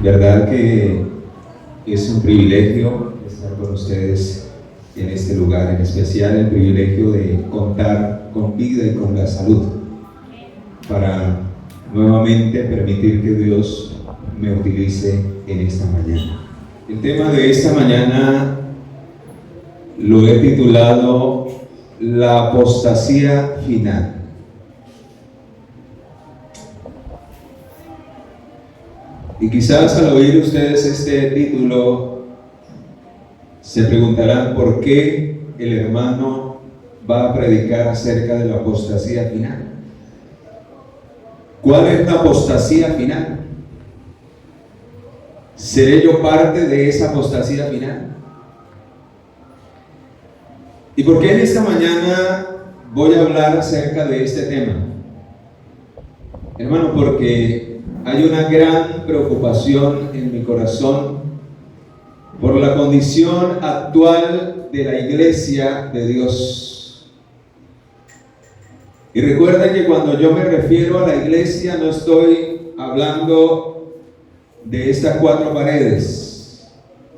Verdad que es un privilegio estar con ustedes en este lugar, en especial el privilegio de contar con vida y con la salud para nuevamente permitir que Dios me utilice en esta mañana. El tema de esta mañana lo he titulado La apostasía final. Y quizás al oír ustedes este título se preguntarán por qué el hermano va a predicar acerca de la apostasía final. ¿Cuál es la apostasía final? ¿Seré yo parte de esa apostasía final? ¿Y por qué en esta mañana voy a hablar acerca de este tema? Hermano, porque hay una gran preocupación en mi corazón por la condición actual de la iglesia de Dios. Y recuerden que cuando yo me refiero a la iglesia no estoy hablando de estas cuatro paredes.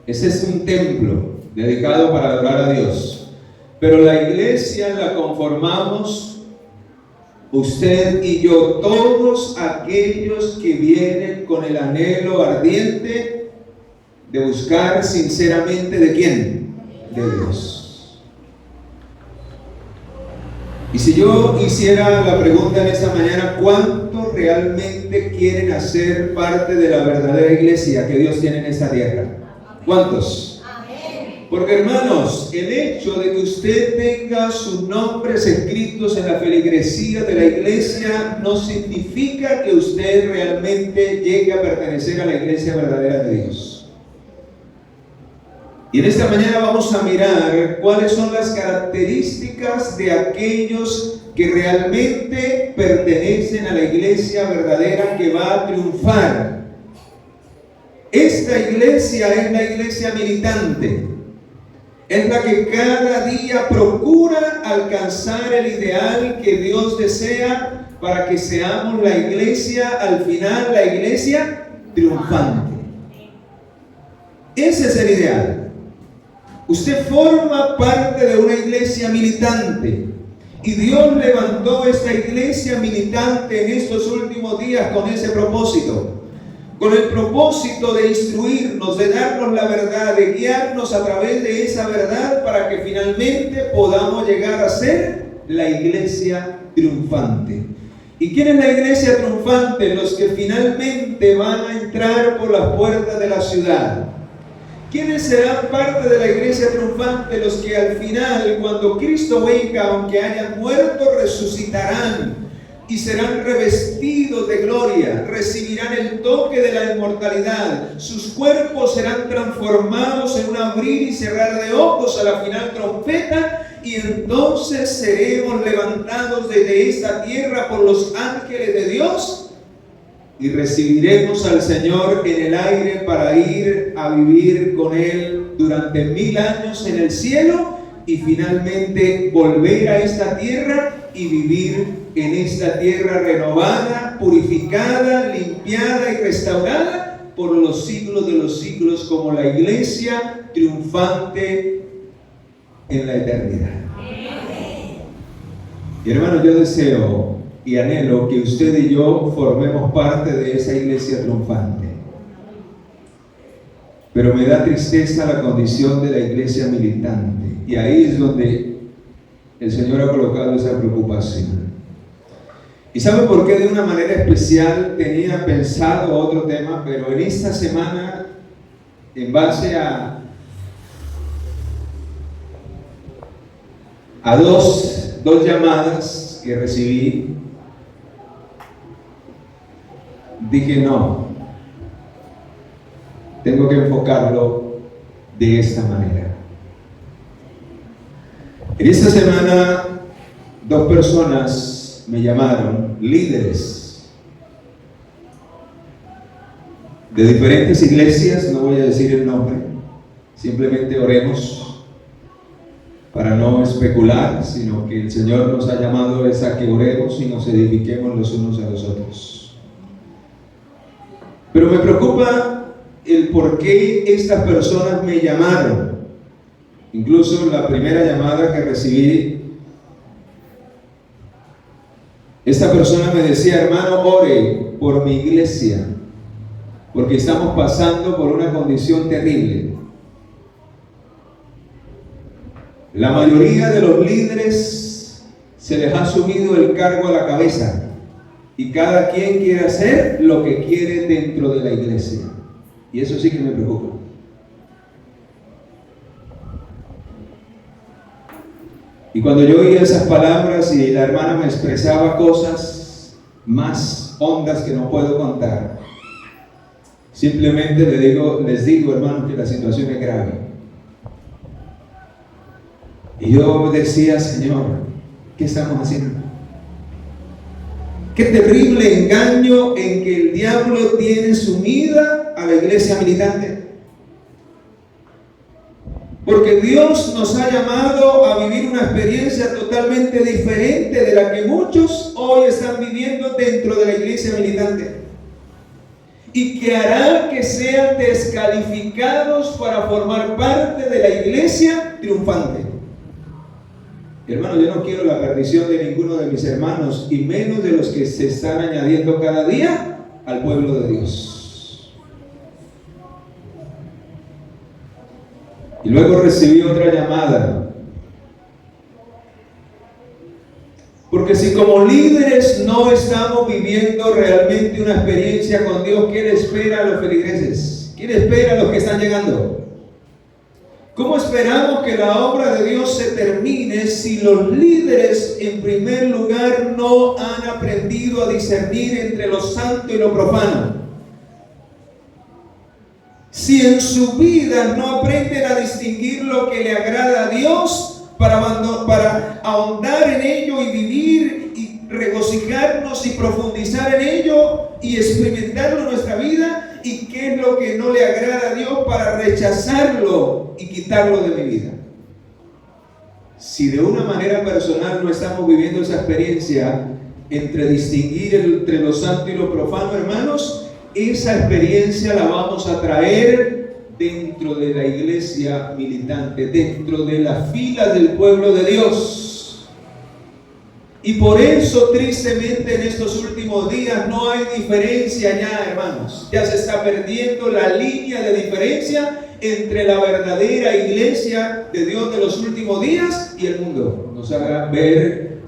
Ese es un templo dedicado para adorar a Dios. Pero la iglesia la conformamos usted y yo, todos aquellos que vienen con el anhelo ardiente de buscar sinceramente ¿de quién? De Dios. Y si yo hiciera la pregunta en esta mañana, ¿cuántos realmente quieren hacer parte de la verdadera iglesia que Dios tiene en esta tierra? ¿Cuántos? Porque hermanos, el hecho de que usted tenga sus nombres escritos en la feligresía de la iglesia no significa que usted realmente llegue a pertenecer a la iglesia verdadera de Dios. Y en esta mañana vamos a mirar cuáles son las características de aquellos que realmente pertenecen a la iglesia verdadera que va a triunfar. Esta iglesia es la iglesia militante. Es la que cada día procura alcanzar el ideal que Dios desea para que seamos la iglesia, al final la iglesia triunfante. Ese es el ideal. Usted forma parte de una iglesia militante y Dios levantó esta iglesia militante en estos últimos días con ese propósito. Con el propósito de instruirnos, de darnos la verdad, de guiarnos a través de esa verdad para que finalmente podamos llegar a ser la iglesia triunfante. ¿Y quién es la iglesia triunfante? Los que finalmente van a entrar por las puertas de la ciudad. ¿Quiénes serán parte de la iglesia triunfante? Los que al final, cuando Cristo venga, aunque hayan muerto, resucitarán y serán revestidos de gloria, recibirán el toque de la inmortalidad, sus cuerpos serán transformados en un abrir y cerrar de ojos a la final trompeta, y entonces seremos levantados desde esta tierra por los ángeles de Dios y recibiremos al Señor en el aire para ir a vivir con Él durante 1000 años en el cielo y finalmente volver a esta tierra y vivir en esta tierra renovada, purificada, limpiada y restaurada por los siglos de los siglos como la iglesia triunfante en la eternidad. Y hermanos, yo deseo y anhelo que usted y yo formemos parte de esa iglesia triunfante. Pero me da tristeza la condición de la iglesia militante. Y ahí es donde el Señor ha colocado esa preocupación. ¿Y sabe por qué de una manera especial tenía pensado otro tema? Pero en esta semana, en base a dos llamadas que recibí, dije no, tengo que enfocarlo de esta manera. En esta semana, 2 personas me llamaron, líderes de diferentes iglesias, no voy a decir el nombre, simplemente oremos para no especular, sino que el Señor nos ha llamado es a que oremos y nos edifiquemos los unos a los otros. Pero me preocupa el por qué estas personas me llamaron. Incluso la primera llamada que recibí, esta persona me decía: hermano, ore por mi iglesia, porque estamos pasando por una condición terrible. La mayoría de los líderes se les ha subido el cargo a la cabeza y cada quien quiere hacer lo que quiere dentro de la iglesia. Y eso sí que me preocupa. Y cuando yo oía esas palabras y la hermana me expresaba cosas más hondas que no puedo contar, simplemente les digo, hermanos, que la situación es grave. Y yo decía: Señor, ¿qué estamos haciendo? Qué terrible engaño en que el diablo tiene sumida a la iglesia militante. Porque Dios nos ha llamado a vivir una experiencia totalmente diferente de la que muchos hoy están viviendo dentro de la iglesia militante, y que hará que sean descalificados para formar parte de la iglesia triunfante. Hermano, yo no quiero la perdición de ninguno de mis hermanos, y menos de los que se están añadiendo cada día al pueblo de Dios. Y luego recibí otra llamada. Porque si como líderes no estamos viviendo realmente una experiencia con Dios, ¿quién espera a los feligreses? ¿Quién espera a los que están llegando? ¿Cómo esperamos que la obra de Dios se termine si los líderes, en primer lugar, no han aprendido a discernir entre lo santo y lo profano? Si en su vida no aprenden a distinguir lo que le agrada a Dios para ahondar en ello y vivir y regocijarnos y profundizar en ello y experimentarlo en nuestra vida, y qué es lo que no le agrada a Dios para rechazarlo y quitarlo de mi vida. Si de una manera personal no estamos viviendo esa experiencia entre distinguir entre lo santo y lo profano, hermanos, esa experiencia la vamos a traer dentro de la iglesia militante, dentro de las filas del pueblo de Dios. Y por eso, tristemente, en estos últimos días no hay diferencia ya, hermanos. Ya se está perdiendo la línea de diferencia entre la verdadera iglesia de Dios de los últimos días y el mundo. Nos haga ver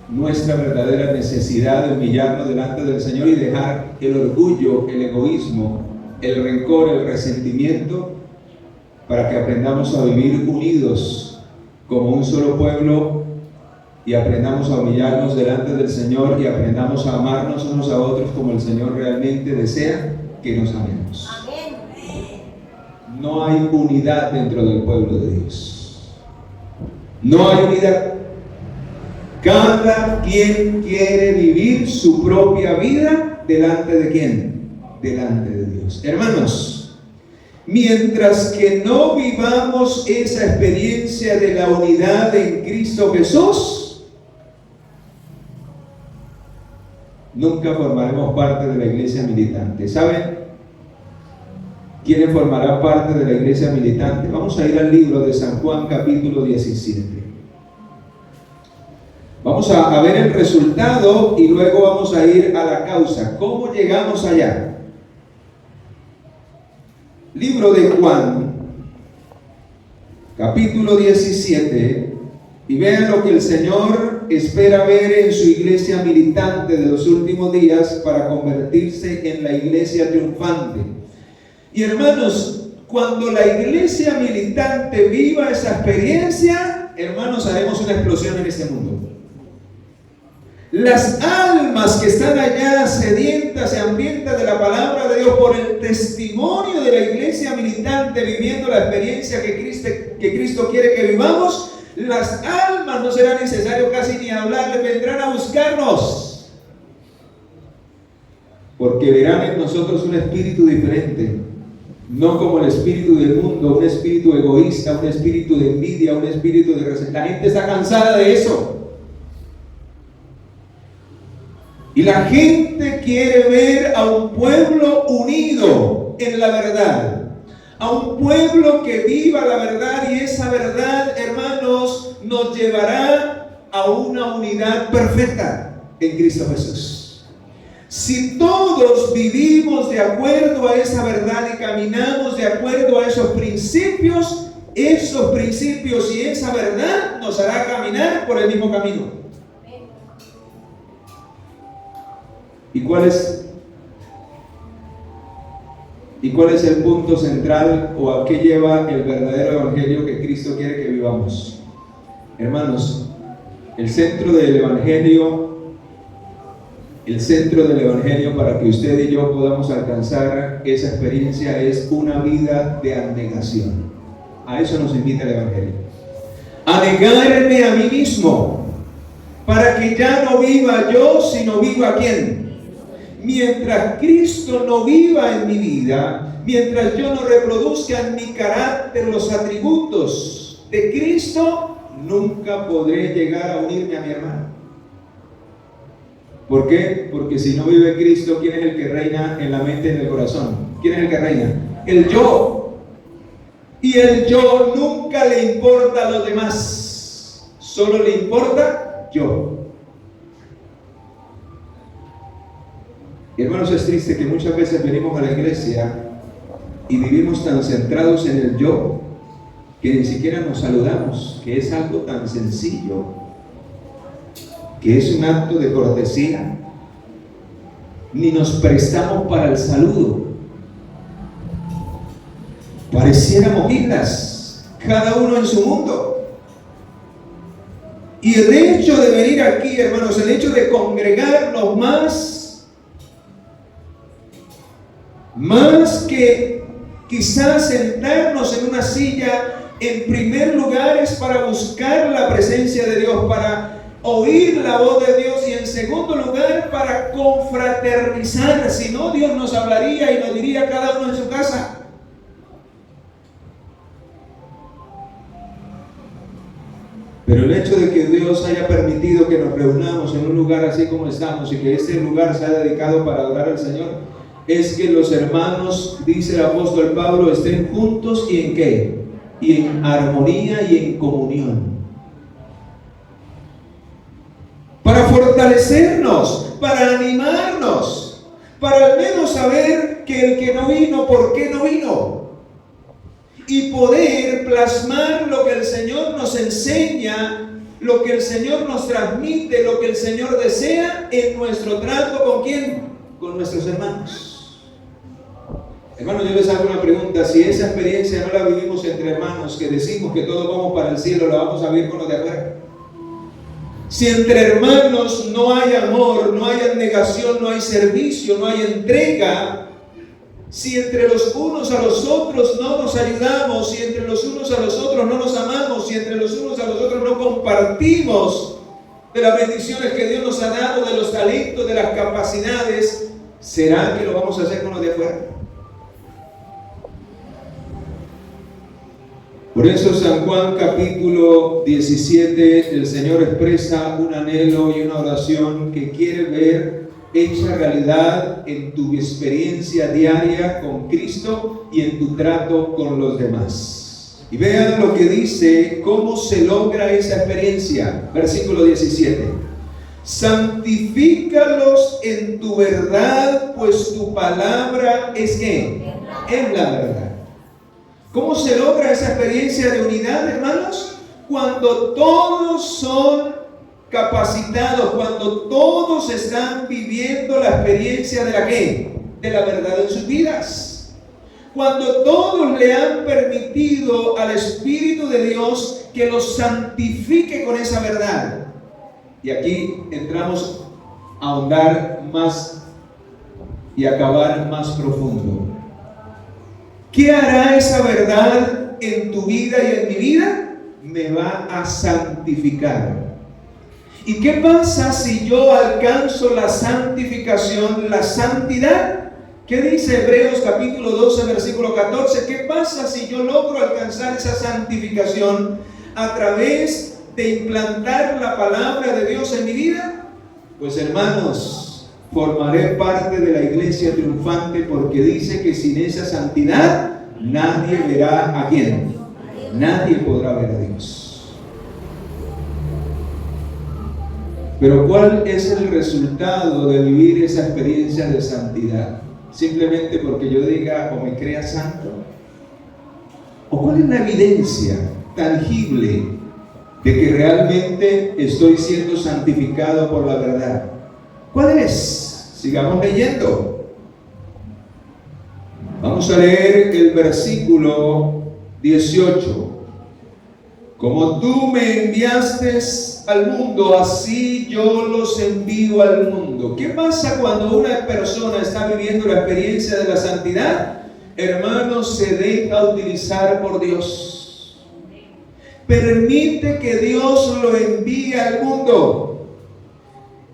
nuestra verdadera necesidad de humillarnos delante del Señor y dejar el orgullo, el egoísmo, el rencor, el resentimiento, para que aprendamos a vivir unidos como un solo pueblo, y aprendamos a humillarnos delante del Señor y aprendamos a amarnos unos a otros como el Señor realmente desea que nos amemos. No hay unidad dentro del pueblo de Dios. No hay unidad. Cada quien quiere vivir su propia vida delante de ¿quién? Delante de Dios. Hermanos, mientras que no vivamos esa experiencia de la unidad en Cristo Jesús, nunca formaremos parte de la iglesia militante. ¿Saben quiénes formarán parte de la iglesia militante? Vamos a ir al libro de San Juan, capítulo 17. Vamos a ver el resultado y luego vamos a ir a la causa. ¿Cómo llegamos allá? Libro de Juan, capítulo 17, y vean lo que el Señor espera ver en su iglesia militante de los últimos días para convertirse en la iglesia triunfante. Y hermanos, cuando la iglesia militante viva esa experiencia, hermanos, haremos una explosión en este mundo. Las almas que están allá sedientas y hambrientas de la palabra de Dios por el testimonio de la iglesia militante viviendo la experiencia que Cristo quiere que vivamos, las almas no será necesario casi ni hablarles, vendrán a buscarnos, porque verán en nosotros un espíritu diferente, no como el espíritu del mundo, un espíritu egoísta, un espíritu de envidia, un espíritu de resentimiento. La gente está cansada de eso. Y la gente quiere ver a un pueblo unido en la verdad. a un pueblo que viva la verdad, y esa verdad, hermanos, nos llevará a una unidad perfecta en Cristo Jesús. Si todos vivimos de acuerdo a esa verdad y caminamos de acuerdo a esos principios y esa verdad nos hará caminar por el mismo camino. ¿Y cuál es el punto central, o a qué lleva el verdadero evangelio que Cristo quiere que vivamos? Hermanos, el centro del evangelio para que usted y yo podamos alcanzar esa experiencia es una vida de abnegación. A eso nos invita el evangelio. A negarme a mí mismo, para que ya no viva yo, sino viva ¿quién? Mientras Cristo no viva en mi vida, mientras yo no reproduzca en mi carácter los atributos de Cristo, nunca podré llegar a unirme a mi hermano. ¿Por qué? Porque si no vive Cristo, ¿quién es el que reina en la mente y en el corazón? ¿Quién es el que reina? El yo. Y el yo nunca le importa a los demás, solo le importa yo. Y hermanos, es triste que muchas veces venimos a la iglesia y vivimos tan centrados en el yo que ni siquiera nos saludamos, que es algo tan sencillo, que es un acto de cortesía, ni nos prestamos para el saludo. Pareciéramos islas, cada uno en su mundo. Y el hecho de venir aquí, hermanos, el hecho de congregarnos más que quizás sentarnos en una silla, en primer lugar es para buscar la presencia de Dios, para oír la voz de Dios, y en segundo lugar para confraternizar. Si no, Dios nos hablaría y nos diría cada uno en su casa. Pero el hecho de que Dios haya permitido que nos reunamos en un lugar así como estamos, y que este lugar se ha dedicado para adorar al Señor, es que los hermanos, dice el apóstol Pablo, estén juntos, ¿y en qué? Y en armonía y en comunión. Para fortalecernos, para animarnos, para al menos saber que el que no vino, ¿por qué no vino? Y poder plasmar lo que el Señor nos enseña, lo que el Señor nos transmite, lo que el Señor desea en nuestro trato ¿con quién? Con nuestros hermanos. Hermanos, yo les hago una pregunta: si esa experiencia no la vivimos entre hermanos, que decimos que todos vamos para el cielo, ¿la vamos a vivir con los de afuera? Si entre hermanos no hay amor, no hay abnegación, no hay servicio, no hay entrega, si entre los unos a los otros no nos ayudamos, si entre los unos a los otros no nos amamos, si entre los unos a los otros no compartimos de las bendiciones que Dios nos ha dado, de los talentos, de las capacidades, ¿será que lo vamos a hacer con los de afuera? Por eso San Juan capítulo 17, el Señor expresa un anhelo y una oración que quiere ver hecha realidad en tu experiencia diaria con Cristo y en tu trato con los demás. Y vean lo que dice, cómo se logra esa experiencia. Versículo 17. Santifícalos en tu verdad, pues tu palabra es ¿qué? Es la verdad. ¿Cómo se logra esa experiencia de unidad, hermanos? Cuando todos son capacitados, cuando todos están viviendo la experiencia de la ¿qué? De la verdad en sus vidas. Cuando todos le han permitido al Espíritu de Dios que los santifique con esa verdad. Y aquí entramos a ahondar más y acabar más profundo. ¿Qué hará esa verdad en tu vida y en mi vida? Me va a santificar. ¿Y qué pasa si yo alcanzo la santificación, la santidad? ¿Qué dice Hebreos capítulo 12, versículo 14? ¿Qué pasa si yo logro alcanzar esa santificación a través de implantar la palabra de Dios en mi vida? Pues hermanos, formaré parte de la iglesia triunfante, porque dice que sin esa santidad nadie verá a quién. Nadie podrá ver a Dios. Pero ¿cuál es el resultado de vivir esa experiencia de santidad? ¿Simplemente porque yo diga o me crea santo? ¿O cuál es la evidencia tangible de que realmente estoy siendo santificado por la verdad? ¿Cuál es? Sigamos leyendo. Vamos a leer el versículo 18. Como tú me enviaste al mundo, así yo los envío al mundo. ¿Qué pasa cuando una persona está viviendo la experiencia de la santidad? Hermanos, se deja utilizar por Dios. Permite que Dios lo envíe al mundo.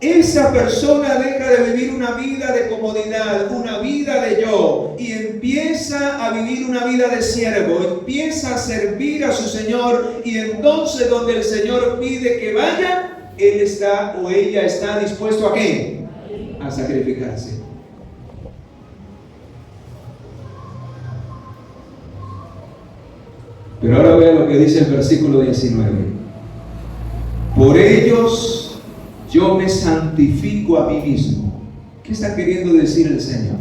Esa persona deja de vivir una vida de comodidad, una vida de yo, y empieza a vivir una vida de siervo, empieza a servir a su Señor, y entonces donde el Señor pide que vaya, él está o ella está dispuesto ¿a qué? A sacrificarse. Pero ahora vea lo que dice el versículo 19. Por ellos yo me santifico a mí mismo. ¿Qué está queriendo decir el Señor?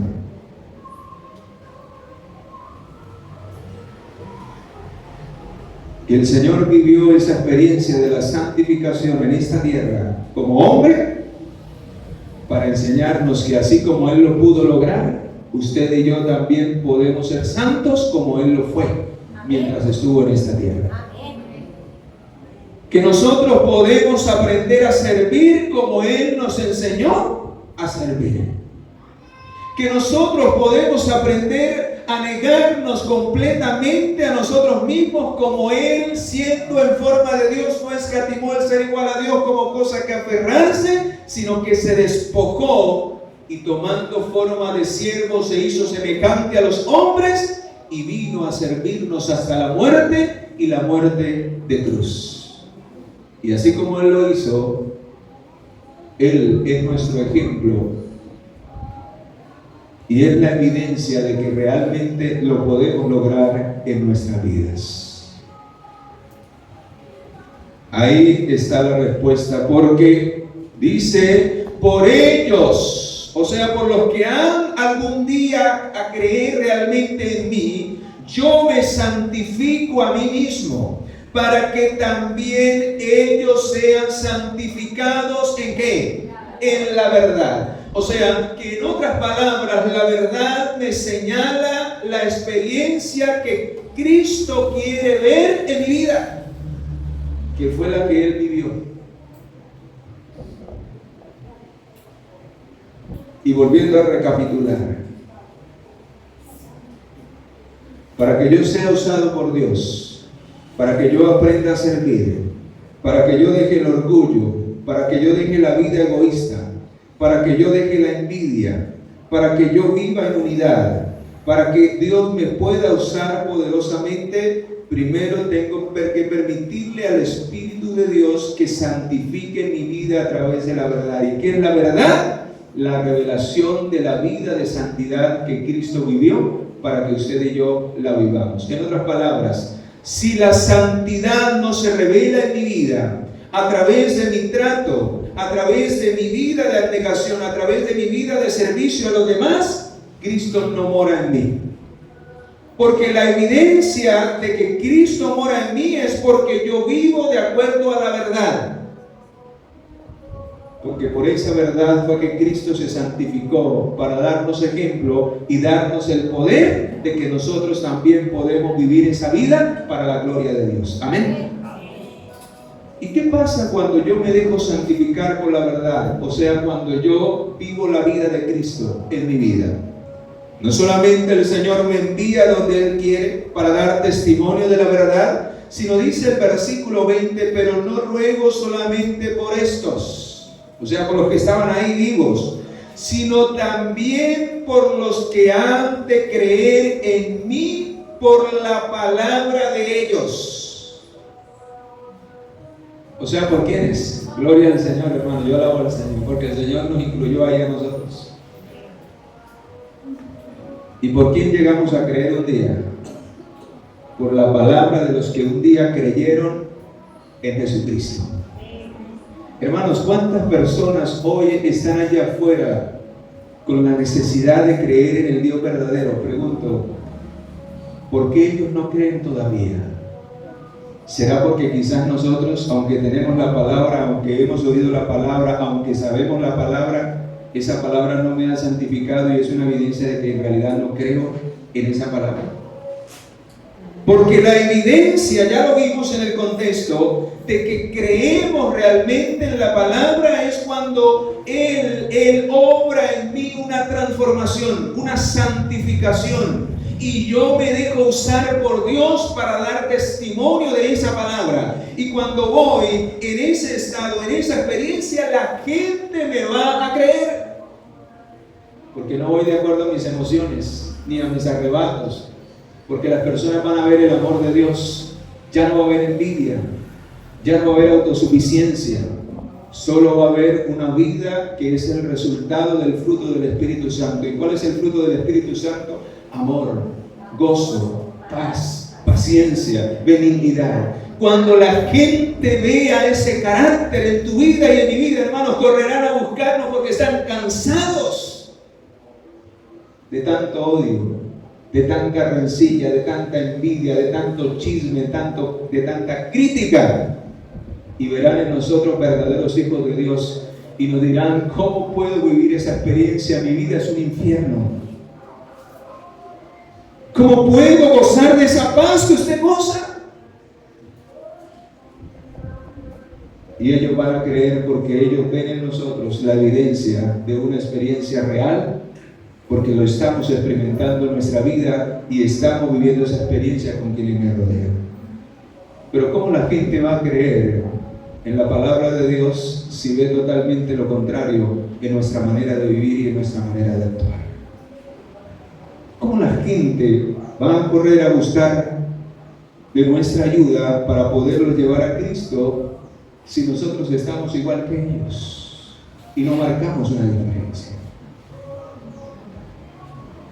Que el Señor vivió esa experiencia de la santificación en esta tierra como hombre para enseñarnos que así como Él lo pudo lograr, usted y yo también podemos ser santos como Él lo fue mientras estuvo en esta tierra. Que nosotros podemos aprender a servir como Él nos enseñó a servir. Que nosotros podemos aprender a negarnos completamente a nosotros mismos como Él, siendo en forma de Dios, no escatimó el ser igual a Dios como cosa que aferrarse, sino que se despojó y tomando forma de siervo se hizo semejante a los hombres y vino a servirnos hasta la muerte y la muerte de cruz. Y así como Él lo hizo, Él es nuestro ejemplo y es la evidencia de que realmente lo podemos lograr en nuestras vidas. Ahí está la respuesta, porque dice, por ellos, o sea, por los que han algún día a creer realmente en mí, yo me santifico a mí mismo, para que también ellos sean santificados ¿en qué? En la verdad. O sea, que en otras palabras, la verdad me señala la experiencia que Cristo quiere ver en mi vida, que fue la que Él vivió. Y volviendo a recapitular, para que yo sea usado por Dios, para que yo aprenda a servir, para que yo deje el orgullo, para que yo deje la vida egoísta, para que yo deje la envidia, para que yo viva en unidad, para que Dios me pueda usar poderosamente, primero tengo que permitirle al Espíritu de Dios que santifique mi vida a través de la verdad. ¿Y qué es la verdad? La revelación de la vida de santidad que Cristo vivió para que usted y yo la vivamos. En otras palabras, si la santidad no se revela en mi vida, a través de mi trato, a través de mi vida de abnegación, a través de mi vida de servicio a los demás, Cristo no mora en mí. Porque la evidencia de que Cristo mora en mí es porque yo vivo de acuerdo a la verdad. Porque por esa verdad fue que Cristo se santificó para darnos ejemplo y darnos el poder de que nosotros también podemos vivir esa vida para la gloria de Dios. Amén. ¿Y qué pasa cuando yo me dejo santificar por la verdad? O sea, cuando yo vivo la vida de Cristo en mi vida. No solamente el Señor me envía donde Él quiere para dar testimonio de la verdad, sino dice el versículo 20, pero no ruego solamente por estos, o sea, por los que estaban ahí vivos, sino también por los que han de creer en mí por la palabra de ellos. O sea, ¿por quiénes? Gloria al Señor, hermano. Yo alabo al Señor, porque el Señor nos incluyó ahí a nosotros. ¿Y por quién llegamos a creer un día? por la palabra de los que un día creyeron en Jesucristo. Hermanos, ¿cuántas personas hoy están allá afuera con la necesidad de creer en el Dios verdadero? Pregunto, ¿por qué ellos no creen todavía? ¿Será porque quizás nosotros, aunque tenemos la palabra, aunque hemos oído la palabra, aunque sabemos la palabra, esa palabra no me ha santificado y es una evidencia de que en realidad no creo en esa palabra? Porque la evidencia, ya lo vimos en el contexto, de que creemos realmente en la palabra es cuando Él obra en mí una transformación, una santificación, y yo me dejo usar por Dios para dar testimonio de esa palabra. Y cuando voy en ese estado, en esa experiencia, la gente me va a creer. Porque no voy de acuerdo a mis emociones, ni a mis arrebatos. Porque las personas van a ver el amor de Dios. Ya no va a haber envidia, ya no va a haber autosuficiencia. Solo va a haber una vida que es el resultado del fruto del Espíritu Santo. ¿Y cuál es el fruto del Espíritu Santo? Amor, gozo, paz, paciencia, benignidad. Cuando la gente vea ese carácter en tu vida y en mi vida, hermanos, correrán a buscarnos porque están cansados de tanto odio, de tanta rencilla, de tanta envidia, de tanto chisme, de tanta crítica. Y verán en nosotros verdaderos hijos de Dios y nos dirán, ¿cómo puedo vivir esa experiencia? Mi vida es un infierno. ¿Cómo puedo gozar de esa paz que usted goza? Y ellos van a creer porque ellos ven en nosotros la evidencia de una experiencia real, porque lo estamos experimentando en nuestra vida y estamos viviendo esa experiencia con quienes me rodean. Pero ¿cómo la gente va a creer en la palabra de Dios si ve totalmente lo contrario en nuestra manera de vivir y en nuestra manera de actuar? ¿Cómo la gente va a correr a buscar de nuestra ayuda para poderlos llevar a Cristo si nosotros estamos igual que ellos y no marcamos una diferencia?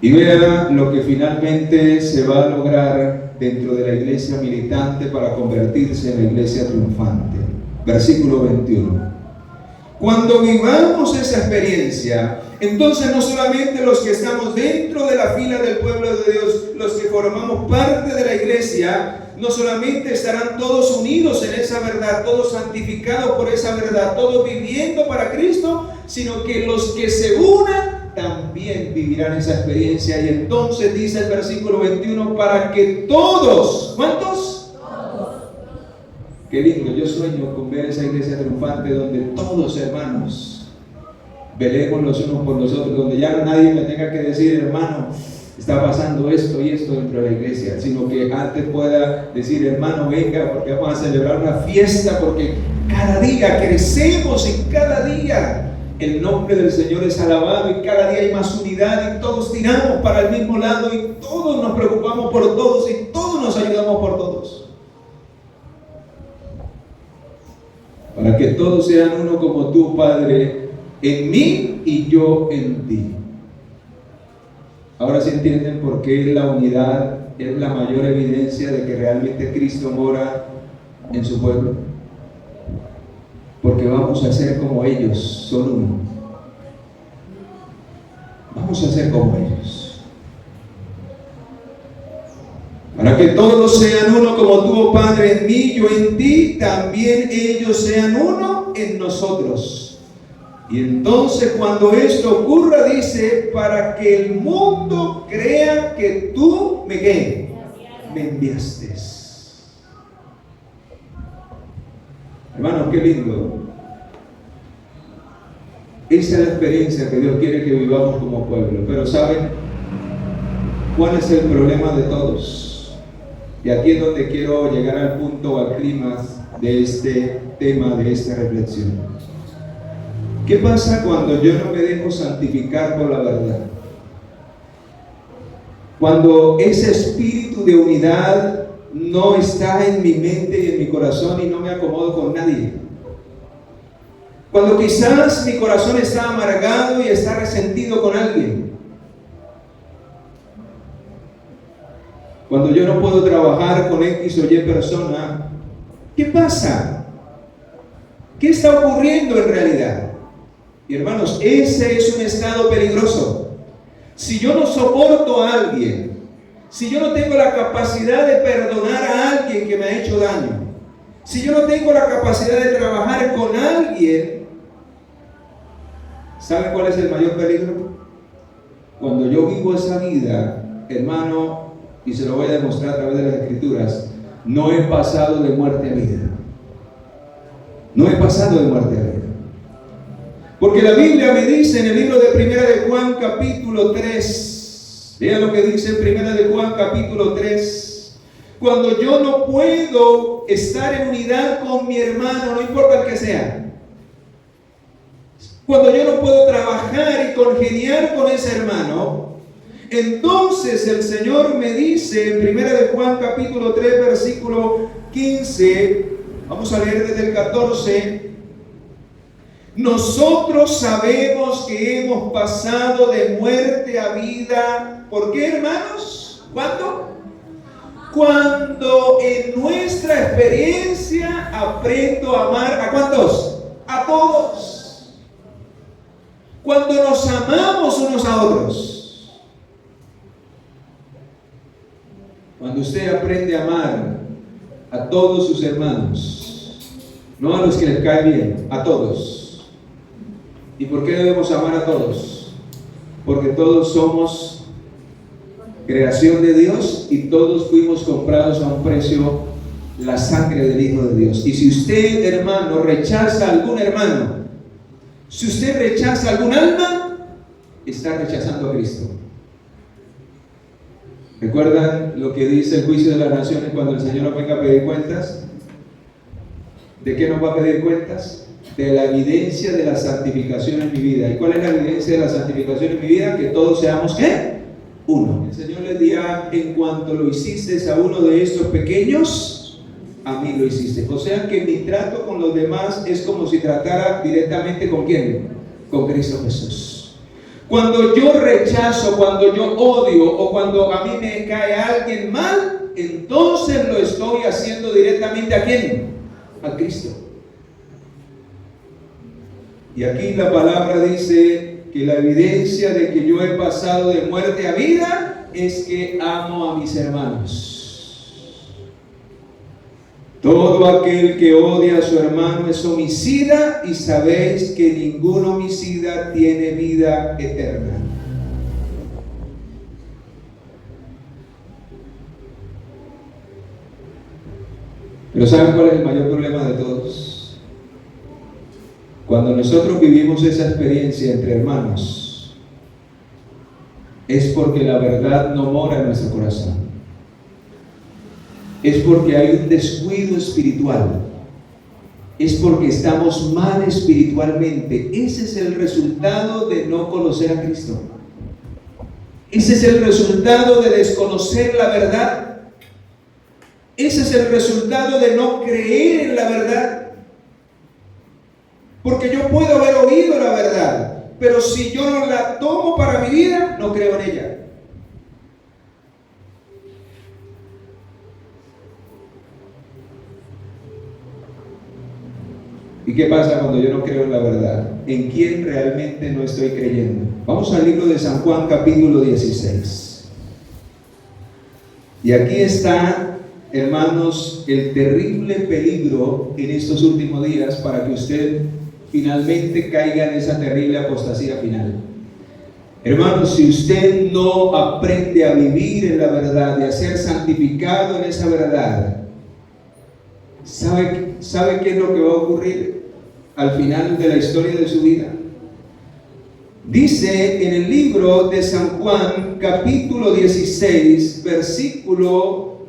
Y vea lo que finalmente se va a lograr dentro de la iglesia militante para convertirse en la iglesia triunfante. Versículo 21. Cuando vivamos esa experiencia, entonces no solamente los que estamos dentro de la fila del pueblo de Dios, los que formamos parte de la iglesia, no solamente estarán todos unidos en esa verdad, todos santificados por esa verdad, todos viviendo para Cristo, sino que los que se unan también vivirán esa experiencia. Y entonces dice el versículo 21, para que todos, ¿cuántos? Todos. Qué lindo, yo sueño con ver esa iglesia triunfante donde todos, hermanos, velemos los unos por los otros, donde ya nadie me tenga que decir, hermano, está pasando esto y esto dentro de la iglesia, sino que antes pueda decir, hermano, venga, porque vamos a celebrar una fiesta, porque cada día crecemos y cada día el nombre del Señor es alabado y cada día hay más unidad y todos tiramos para el mismo lado y todos nos preocupamos por todos y todos nos ayudamos por todos. Para que todos sean uno como tú, Padre, en mí y yo en ti. Ahora sí entienden por qué la unidad es la mayor evidencia de que realmente Cristo mora en su pueblo. Porque vamos a ser como ellos, son uno. Vamos a ser como ellos. Para que todos sean uno como tú, oh Padre, en mí, yo en ti, también ellos sean uno en nosotros. Y entonces cuando esto ocurra, dice, para que el mundo crea que tú me enviaste. Hermanos, qué lindo. Esa es la experiencia que Dios quiere que vivamos como pueblo. Pero ¿saben cuál es el problema de todos? Y aquí es donde quiero llegar al punto, al clímax de este tema, de esta reflexión. ¿Qué pasa cuando yo no me dejo santificar por la verdad? Cuando ese espíritu de unidad no está en mi mente y en mi corazón y no me acomodo con nadie. Cuando quizás mi corazón está amargado y está resentido con alguien. cuando yo no puedo trabajar con X o Y persona, ¿qué pasa? ¿Qué está ocurriendo en realidad? Y hermanos, ese es un estado peligroso. Si yo no soporto a alguien, si yo no tengo la capacidad de perdonar a alguien que me ha hecho daño, si yo no tengo la capacidad de trabajar con alguien, ¿saben cuál es el mayor peligro? Cuando yo vivo esa vida, hermano, y se lo voy a demostrar a través de las Escrituras, no he pasado de muerte a vida. No he pasado de muerte a vida. Porque la Biblia me dice en el libro de Primera de Juan capítulo 3, vean lo que dice en Primera de Juan capítulo 3, cuando yo no puedo estar en unidad con mi hermano, no importa el que sea, cuando yo no puedo trabajar y congeniar con ese hermano, entonces el Señor me dice en Primera de Juan capítulo 3 versículo 15, vamos a leer desde el 14, nosotros sabemos que hemos pasado de muerte a vida. ¿Por qué, hermanos? ¿Cuándo? Cuando en nuestra experiencia aprendo a amar, ¿a cuántos? A todos. Cuando nos amamos unos a otros. Cuando usted aprende a amar a todos sus hermanos, no a los que les cae bien, a todos. ¿Y por qué debemos amar a todos? Porque todos somos creación de Dios y todos fuimos comprados a un precio, la sangre del Hijo de Dios. Y si usted, hermano, rechaza a algún hermano, si usted rechaza a algún alma, está rechazando a Cristo. ¿Recuerdan lo que dice el juicio de las naciones cuando el Señor nos venga a pedir cuentas? ¿De qué nos va a pedir cuentas? De la evidencia de la santificación en mi vida. ¿Y cuál es la evidencia de la santificación en mi vida? Que todos seamos, ¿qué? Uno. El Señor les dirá, en cuanto lo hiciste a uno de estos pequeños, a mí lo hiciste. O sea que mi trato con los demás es como si tratara directamente ¿con quién? Con Cristo Jesús. Cuando yo rechazo, cuando yo odio o cuando a mí me cae alguien mal, entonces lo estoy haciendo directamente ¿a quién? A Cristo. Y aquí la palabra dice que la evidencia de que yo he pasado de muerte a vida es que amo a mis hermanos. Todo aquel que odia a su hermano es homicida y sabéis que ningún homicida tiene vida eterna. Pero ¿saben cuál es el mayor problema de todos? Cuando nosotros vivimos esa experiencia entre hermanos, es porque la verdad no mora en nuestro corazón. Es porque hay un descuido espiritual. Es porque estamos mal espiritualmente. Ese es el resultado de no conocer a Cristo. Ese es el resultado de desconocer la verdad. Ese es el resultado de no creer en la verdad. Porque yo puedo haber oído la verdad, pero si yo no la tomo para mi vida, no creo en ella. ¿Y qué pasa cuando yo no creo en la verdad? ¿En quién realmente no estoy creyendo? Vamos al libro de San Juan capítulo 16. Y aquí está, hermanos, el terrible peligro en estos últimos días para que usted finalmente caiga en esa terrible apostasía final. Hermanos, si usted no aprende a vivir en la verdad y a ser santificado en esa verdad, ¿sabe qué es lo que va a ocurrir al final de la historia de su vida? Dice en el libro de San Juan, capítulo 16, versículo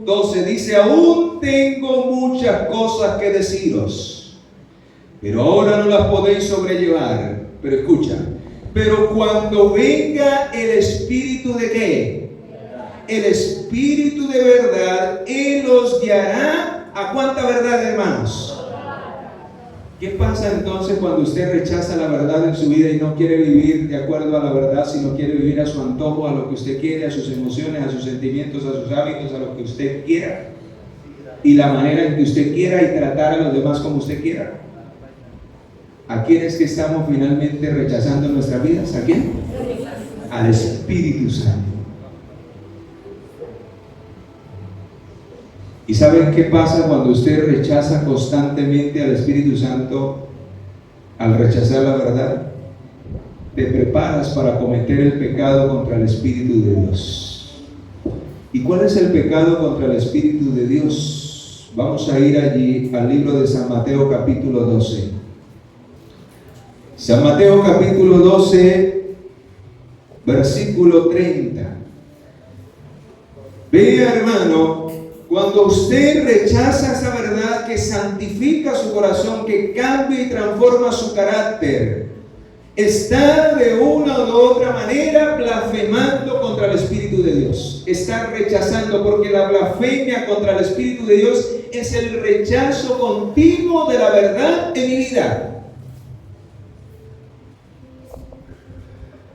12, dice: aún tengo muchas cosas que deciros, pero ahora no las podéis sobrellevar. Pero escucha, pero cuando venga el Espíritu de ¿qué? El Espíritu de verdad, Él os guiará ¿a cuánta verdad, hermanos? ¿Qué pasa entonces cuando usted rechaza la verdad en su vida y no quiere vivir de acuerdo a la verdad, sino quiere vivir a su antojo, a lo que usted quiere, a sus emociones, a sus sentimientos, a sus hábitos, a lo que usted quiera y la manera en que usted quiera y tratar a los demás como usted quiera? ¿A quién es que estamos finalmente rechazando en nuestras vidas? ¿A quién? Al Espíritu Santo. ¿Y saben qué pasa cuando usted rechaza constantemente al Espíritu Santo? Al rechazar la verdad, te preparas para cometer el pecado contra el Espíritu de Dios. ¿Y cuál es el pecado contra el Espíritu de Dios? Vamos a ir allí al libro de San Mateo capítulo 12. San Mateo capítulo 12, versículo 30. Vea, hermano, cuando usted rechaza esa verdad que santifica su corazón, que cambia y transforma su carácter, está de una u otra manera blasfemando contra el Espíritu de Dios. Está rechazando, porque la blasfemia contra el Espíritu de Dios es el rechazo continuo de la verdad en mi vida.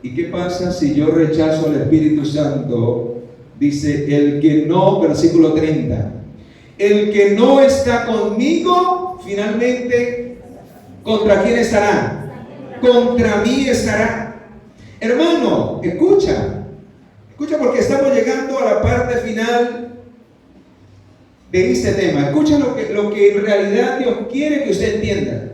¿Y qué pasa si yo rechazo al Espíritu Santo? Dice, el que no, versículo 30, el que no está conmigo, finalmente, ¿contra quién estará? Contra mí estará. Hermano, escucha porque estamos llegando a la parte final de este tema. Escucha lo que en realidad Dios quiere que usted entienda.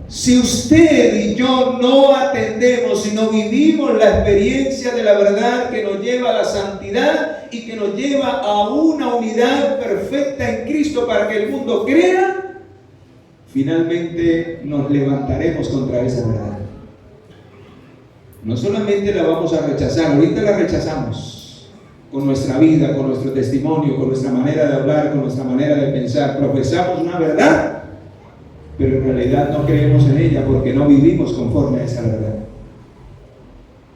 Si usted y yo no atendemos y no vivimos la experiencia de la verdad que nos lleva a la santidad y que nos lleva a una unidad perfecta en Cristo para que el mundo crea, finalmente nos levantaremos contra esa verdad. No solamente la vamos a rechazar, ahorita la rechazamos con nuestra vida, con nuestro testimonio, con nuestra manera de hablar, con nuestra manera de pensar. Profesamos una verdad, pero en realidad no creemos en ella porque no vivimos conforme a esa verdad.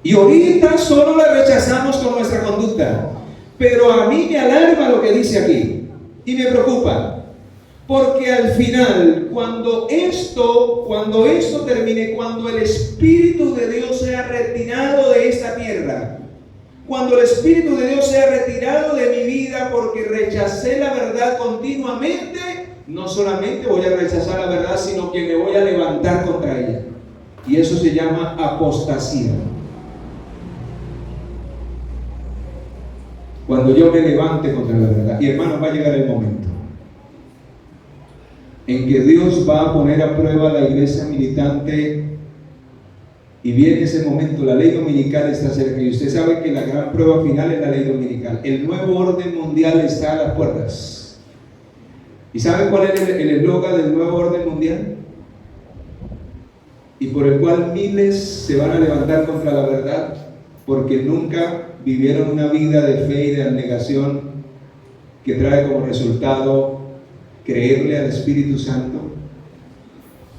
Y ahorita solo la rechazamos con nuestra conducta. Pero a mí me alarma lo que dice aquí y me preocupa, porque al final, cuando esto termine, cuando el Espíritu de Dios sea retirado de esta tierra, cuando el Espíritu de Dios sea retirado de mi vida porque rechacé la verdad continuamente, no solamente voy a rechazar la verdad, sino que me voy a levantar contra ella. Y eso se llama apostasía. Cuando yo me levante contra la verdad. Y hermanos, va a llegar el momento en que Dios va a poner a prueba a la iglesia militante. Y viene ese momento, la ley dominical está cerca. Y usted sabe que la gran prueba final es la ley dominical. El nuevo orden mundial está a las puertas. ¿Y saben cuál es el eslogan del nuevo orden mundial? Y por el cual miles se van a levantar contra la verdad, porque nunca vivieron una vida de fe y de abnegación que trae como resultado creerle al Espíritu Santo.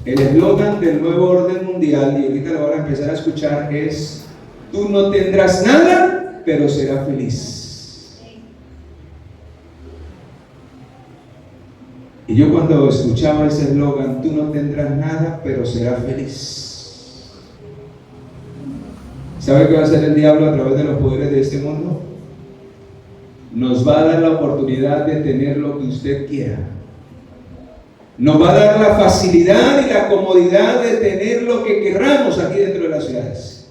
El eslogan del nuevo orden mundial, y ahorita lo van a empezar a escuchar, es: tú no tendrás nada, pero serás feliz. Y yo cuando escuchaba ese eslogan, tú no tendrás nada, pero serás feliz. ¿Sabe qué va a hacer el diablo a través de los poderes de este mundo? Nos va a dar la oportunidad de tener lo que usted quiera. Nos va a dar la facilidad y la comodidad de tener lo que querramos aquí dentro de las ciudades.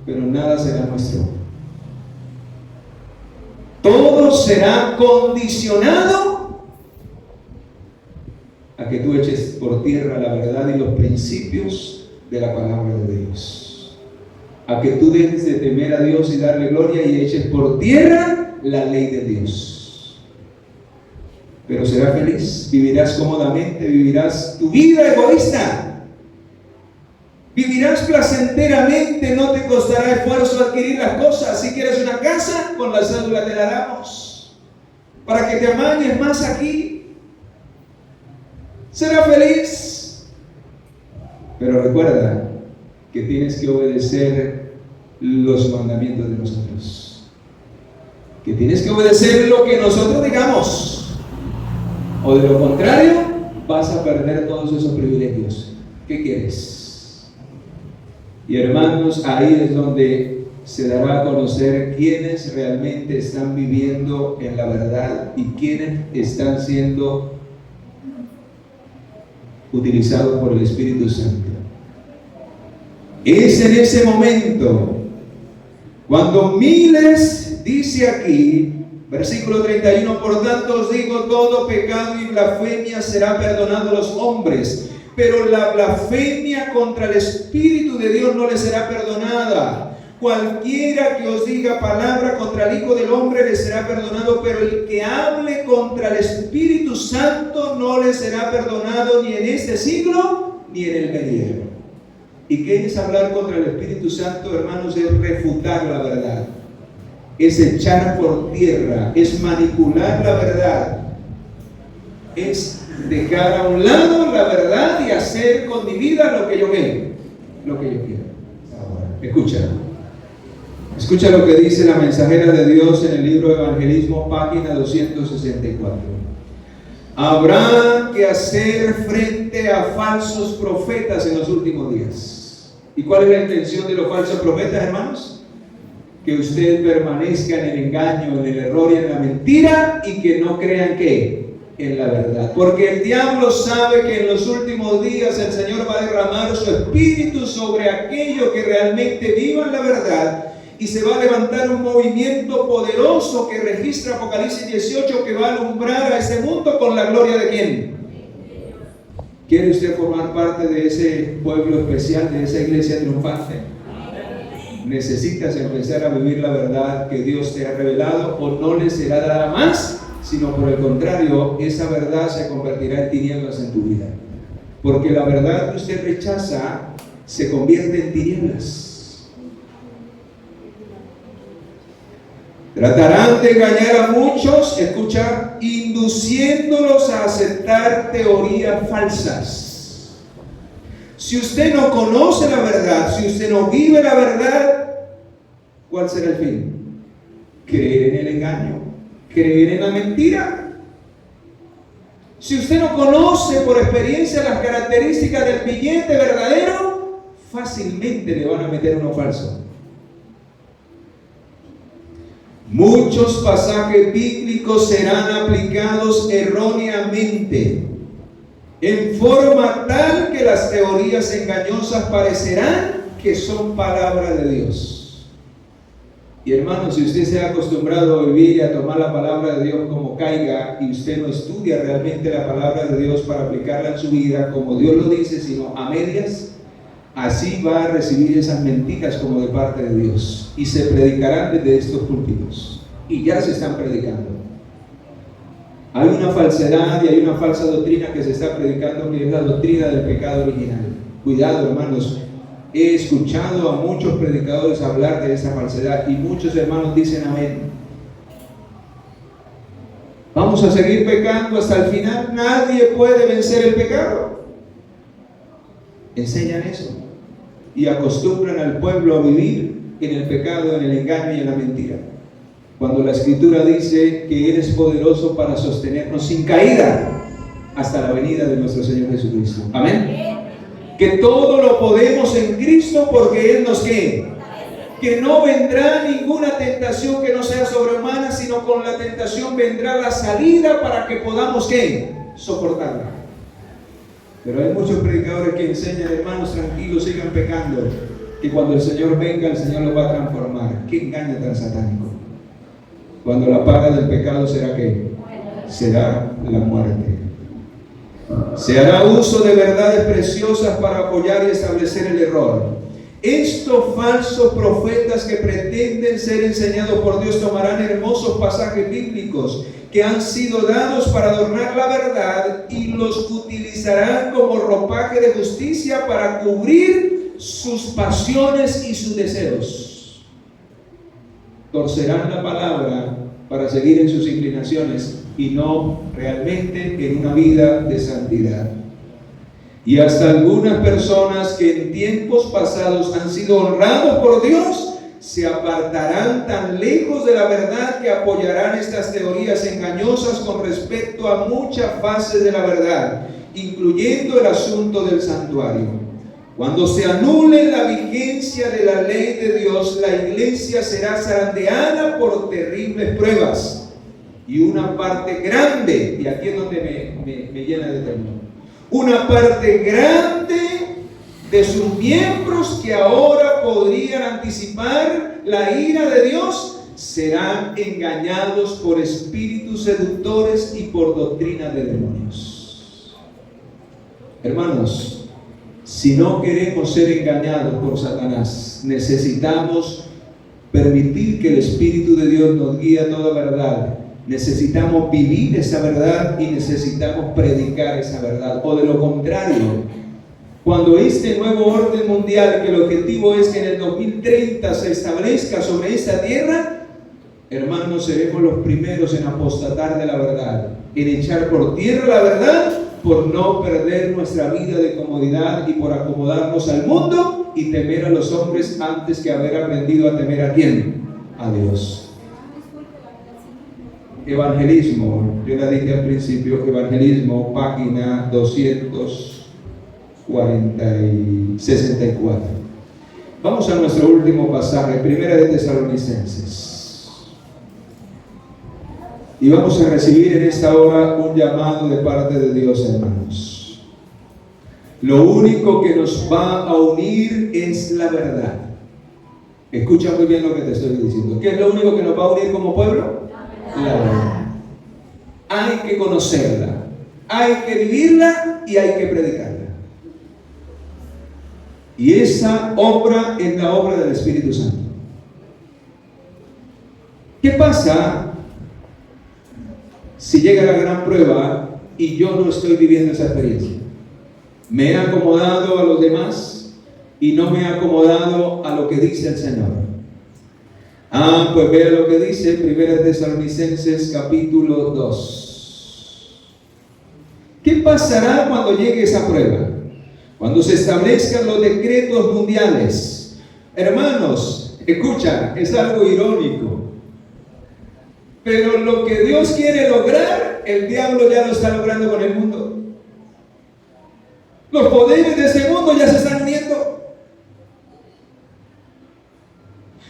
Pero nada será nuestro. Todo será condicionado a que tú eches por tierra la verdad y los principios de la palabra de Dios. A que tú dejes de temer a Dios y darle gloria y eches por tierra la ley de Dios. Pero serás feliz, vivirás cómodamente, vivirás tu vida egoísta. Vivirás placenteramente, no te costará esfuerzo adquirir las cosas. Si quieres una casa, con la cédula te la damos. Para que te amañes más aquí. Serás feliz. Pero recuerda que tienes que obedecer los mandamientos de nosotros. Que tienes que obedecer lo que nosotros digamos. O de lo contrario, vas a perder todos esos privilegios. ¿Qué quieres? Y hermanos, ahí es donde se dará a conocer quiénes realmente están viviendo en la verdad y quiénes están siendo utilizados por el Espíritu Santo. Es en ese momento cuando miles, dice aquí, versículo 31, por tanto os digo, todo pecado y blasfemia será perdonado a los hombres, pero la blasfemia contra el Espíritu de Dios no le será perdonada. Cualquiera que os diga palabra contra el Hijo del Hombre le será perdonado, pero el que hable contra el Espíritu Santo no le será perdonado ni en este siglo ni en el venidero. ¿Y qué es hablar contra el Espíritu Santo, hermanos? Es refutar la verdad, es echar por tierra, es manipular la verdad, es dejar a un lado la verdad y hacer con mi vida lo que yo quiero, lo que yo quiero. Ahora, escucha lo que dice la mensajera de Dios en el libro de Evangelismo, página 264. Habrá que hacer frente a falsos profetas en los últimos días. ¿Y cuál es la intención de los falsos profetas, hermanos? Que usted permanezca en el engaño, en el error y en la mentira, y que no crean que en la verdad. Porque el diablo sabe que en los últimos días el Señor va a derramar su espíritu sobre aquellos que realmente vivan la verdad. Y se va a levantar un movimiento poderoso que registra Apocalipsis 18, que va a alumbrar a ese mundo con la gloria de ¿quién? ¿Quiere usted formar parte de ese pueblo especial, de esa iglesia triunfante? Necesitas empezar a vivir la verdad que Dios te ha revelado, o no le será dada más, sino por el contrario, esa verdad se convertirá en tinieblas en tu vida. Porque la verdad que usted rechaza se convierte en tinieblas. Tratarán de engañar a muchos, escucha, induciéndolos a aceptar teorías falsas. Si usted no conoce la verdad, si usted no vive la verdad, ¿cuál será el fin? Creer en el engaño, creer en la mentira. Si usted no conoce por experiencia las características del billete verdadero, fácilmente le van a meter uno falso. Muchos pasajes bíblicos serán aplicados erróneamente, en forma tal que las teorías engañosas parecerán que son palabra de Dios. Y hermanos, si usted se ha acostumbrado a vivir y a tomar la palabra de Dios como caiga, y usted no estudia realmente la palabra de Dios para aplicarla en su vida como Dios lo dice, sino a medias, así va a recibir esas mentiras como de parte de Dios, y se predicarán desde estos púlpitos, y ya se están predicando. Hay una falsedad y hay una falsa doctrina que se está predicando, que es la doctrina del pecado original. Cuidado, hermanos, he escuchado a muchos predicadores hablar de esa falsedad, y muchos hermanos dicen amén. Vamos a seguir pecando hasta el final, nadie puede vencer el pecado. Enseñan eso y acostumbran al pueblo a vivir en el pecado, en el engaño y en la mentira, cuando la Escritura dice que Él es poderoso para sostenernos sin caída hasta la venida de nuestro Señor Jesucristo. Amén. Que todo lo podemos en Cristo, porque Él nos ¿qué? Que no vendrá ninguna tentación que no sea sobrehumana, sino con la tentación vendrá la salida para que podamos ¿qué? Soportarla. Pero hay muchos predicadores que enseñan, hermanos, tranquilos, sigan pecando, que cuando el Señor venga, el Señor los va a transformar. ¿Qué engaño tan satánico? Cuando la paga del pecado será ¿qué? Será la muerte. Se hará uso de verdades preciosas para apoyar y establecer el error. Estos falsos profetas que pretenden ser enseñados por Dios tomarán hermosos pasajes bíblicos que han sido dados para adornar la verdad y los utilizarán como ropaje de justicia para cubrir sus pasiones y sus deseos. Torcerán la palabra para seguir en sus inclinaciones y no realmente en una vida de santidad. Y hasta algunas personas que en tiempos pasados han sido honrados por Dios se apartarán tan lejos de la verdad que apoyarán estas teorías engañosas con respecto a muchas fases de la verdad, incluyendo el asunto del santuario. Cuando se anule la vigencia de la ley de Dios, la iglesia será zarandeada por terribles pruebas. Y una parte grande, y aquí es donde me llena de temor, una parte grande de sus miembros que ahora podrían anticipar la ira de Dios, serán engañados por espíritus seductores y por doctrina de demonios. Hermanos, si no queremos ser engañados por Satanás, necesitamos permitir que el Espíritu de Dios nos guíe a toda verdad. Necesitamos vivir esa verdad y necesitamos predicar esa verdad. O de lo contrario, cuando este nuevo orden mundial, que el objetivo es que en el 2030 se establezca sobre esta tierra, hermanos, seremos los primeros en apostatar de la verdad, en echar por tierra la verdad, por no perder nuestra vida de comodidad y por acomodarnos al mundo y temer a los hombres antes que haber aprendido a temer a ¿quién? A Dios. Evangelismo, yo la dije al principio, evangelismo, página 264. Vamos a nuestro último pasaje, Primera de Tesalonicenses. Y vamos a recibir en esta hora un llamado de parte de Dios, hermanos. Lo único que nos va a unir es la verdad. Escucha muy bien lo que te estoy diciendo. ¿Qué es lo único que nos va a unir como pueblo? La verdad. Hay que conocerla, hay que vivirla y hay que predicarla. Y esa obra es la obra del Espíritu Santo. ¿Qué pasa si llega la gran prueba y yo no estoy viviendo esa experiencia? Me he acomodado a los demás y no me he acomodado a lo que dice el Señor. Pues vea lo que dice Primera Tesalonicenses capítulo 2. ¿Qué pasará cuando llegue esa prueba? Cuando se establezcan los decretos mundiales. Hermanos, escucha, es algo irónico. Pero lo que Dios quiere lograr, el diablo ya lo está logrando con el mundo. Los poderes de ese mundo ya se están uniendo.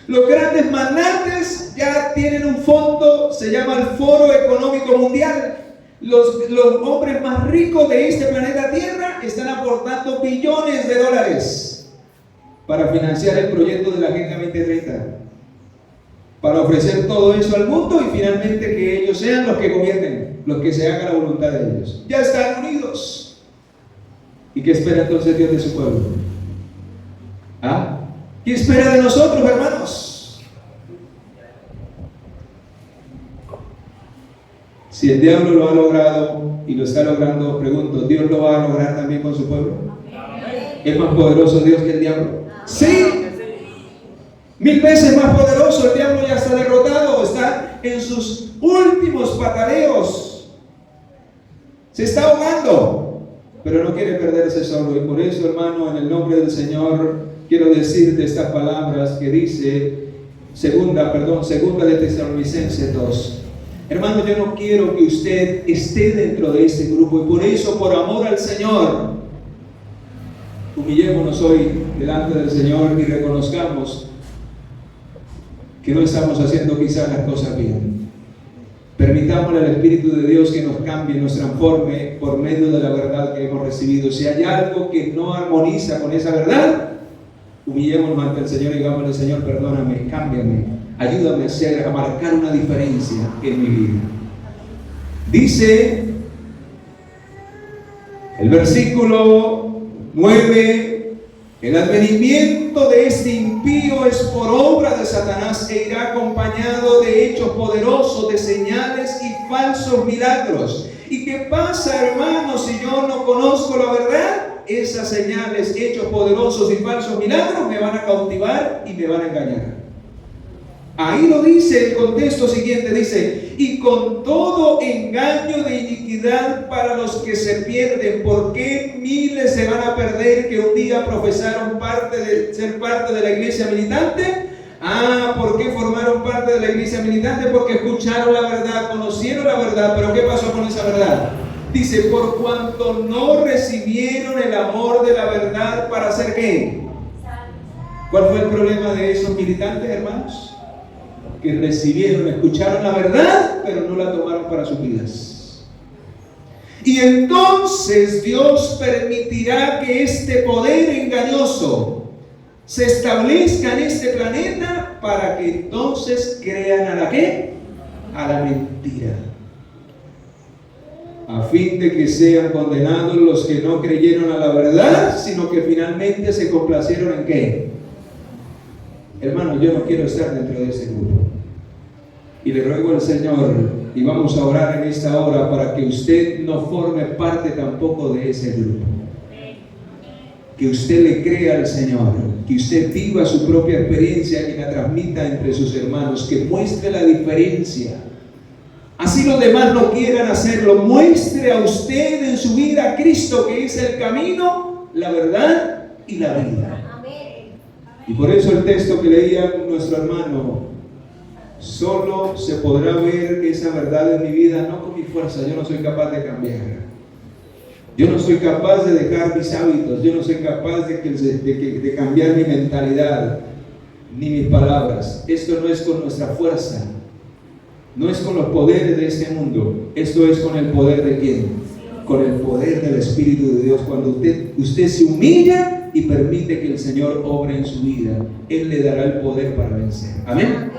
Los grandes magnates ya tienen un fondo, se llama el Foro Económico Mundial. Los hombres más ricos de este planeta Tierra están aportando billones de dólares para financiar el proyecto de la Agenda 2030, para ofrecer todo eso al mundo y finalmente que ellos sean los que gobiernen, los que se hagan la voluntad de ellos. Ya están unidos. ¿Y qué espera entonces Dios de su pueblo? ¿Qué espera de nosotros, hermanos? Si el diablo lo ha logrado y lo está logrando, pregunto, ¿Dios lo va a lograr también con su pueblo? ¿Es más poderoso Dios que el diablo? ¡Sí! 1000 veces más poderoso. El diablo ya está derrotado, está en sus últimos pataleos, se está ahogando, pero no quiere perderse solo. Y por eso, hermano, en el nombre del Señor, quiero decirte estas palabras que dice segunda de Tesalonicenses 2. Hermano, yo no quiero que usted esté dentro de este grupo, y por eso, por amor al Señor, humillémonos hoy delante del Señor y reconozcamos que no estamos haciendo quizás las cosas bien. Permitámosle al Espíritu de Dios que nos cambie, nos transforme por medio de la verdad que hemos recibido. Si hay algo que no armoniza con esa verdad, humillémonos ante el Señor y digámosle: Señor, perdóname, cámbiame, ayúdame a marcar una diferencia en mi vida. Dice el versículo 9: el advenimiento de este impío es por obra de Satanás e irá acompañado de hechos poderosos, de señales y falsos milagros. ¿Y qué pasa, hermanos, si yo no conozco la verdad? Esas señales, hechos poderosos y falsos milagros me van a cautivar y me van a engañar. Ahí lo dice el contexto siguiente, dice: y con todo engaño de iniquidad para los que se pierden. ¿Por qué miles se van a perder que un día profesaron ser parte de la iglesia militante? ¿Por qué formaron parte de la iglesia militante? Porque escucharon la verdad, conocieron la verdad, pero ¿qué pasó con esa verdad? Dice, por cuanto no recibieron el amor de la verdad para hacer ¿qué? ¿Cuál fue el problema de esos militantes, hermanos? Que recibieron, escucharon la verdad, pero no la tomaron para sus vidas. Y entonces Dios permitirá que este poder engañoso se establezca en este planeta para que entonces crean a la ¿qué? A la mentira. A fin de que sean condenados los que no creyeron a la verdad, sino que finalmente se complacieron en ¿qué? Hermano, yo no quiero estar dentro de ese grupo. Y le ruego al Señor, y vamos a orar en esta hora para que usted no forme parte tampoco de ese grupo. Que usted le crea al Señor, que usted viva su propia experiencia y la transmita entre sus hermanos, que muestre la diferencia. Así los demás no quieran hacerlo, muestre a usted en su vida a Cristo, que es el camino, la verdad y la vida. Y por eso el texto que leía nuestro hermano, solo se podrá ver esa verdad en mi vida, no con mi fuerza. Yo no soy capaz de cambiar. Yo no soy capaz de dejar mis hábitos. Yo no soy capaz de cambiar mi mentalidad, ni mis palabras. Esto no es con nuestra fuerza. No es con los poderes de este mundo. Esto es con el poder de ¿quién? Con el poder del Espíritu de Dios. Cuando usted se humilla y permite que el Señor obre en su vida, Él le dará el poder para vencer. Amén.